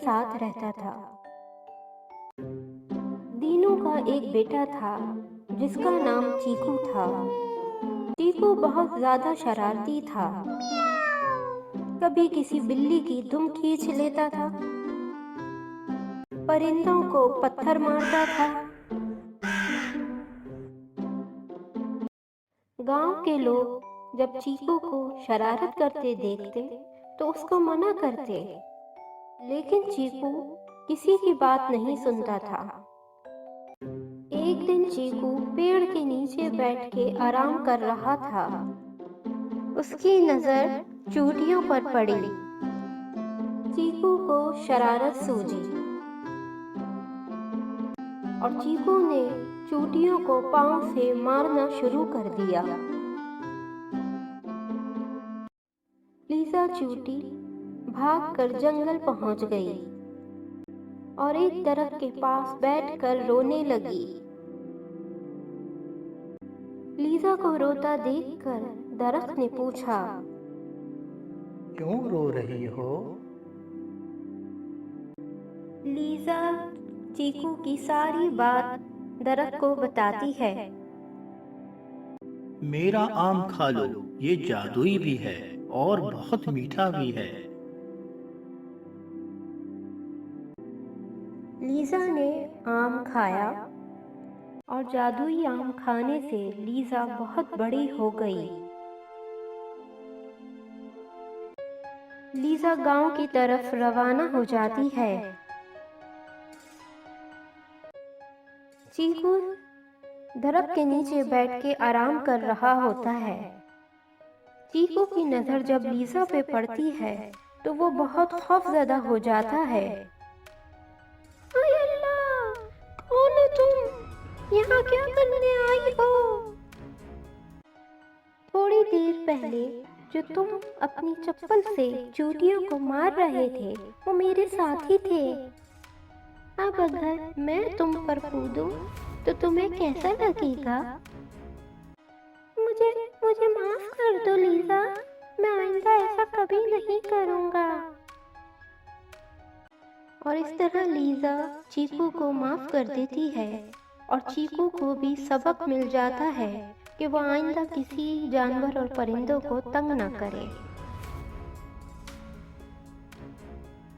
साथ रहता था। दीनू का एक बेटा था जिसका नाम चीकू था। चीकू बहुत ज्यादा शरारती था। कभी किसी बिल्ली की दुम खींच लेता था, परिंदों को पत्थर मारता था। गांव के लोग जब चीकू को शरारत करते देखते तो उसको मना करते, लेकिन चीकू किसी की बात नहीं सुनता था। एक दिन चीकू पेड़ के नीचे बैठ के आराम कर रहा था। उसकी नजर चूटियों पर पड़ी। चीकू को शरारत सूझी और चीकू ने चूटियों को पांव से मारना शुरू कर दिया। लीजा चूटी भागकर जंगल पहुंच गई और एक दरख्त के पास बैठकर रोने लगी। लीजा को रोता देखकर दरख्त ने पूछा, क्यों रो रही हो? लीजा चीकू की सारी बात दरख्त को बताती है। मेरा आम खा लो, ये जादुई भी है और बहुत मीठा भी है। लीजा ने आम खाया और जादुई आम खाने से लीजा बहुत बड़ी हो गई। लीजा गांव की तरफ रवाना हो जाती है। चीकू दरख्त के नीचे बैठ के आराम कर रहा होता है। चीकू की नजर जब लीजा पे पड़ती है तो वो बहुत खौफजदा हो जाता है। हाय अल्लाह, कौन हो तुम? यहाँ क्या करने आई हो? थोड़ी देर पहले जो तुम अपनी चप्पल से चूटियों को मार रहे थे वो मेरे साथ ही थे। अब अगर मैं तुम पर कूदूं तो तुम्हें कैसा लगेगा? मुझे मुझे माफ कर दो लीजा, मैं आइंदा ऐसा कभी नहीं करूँगा। और इस तरह लीजा चीकू को माफ कर देती है और चीकू को भी सबक मिल जाता है कि वो आइंदा किसी जानवर और परिंदों को तंग न करे।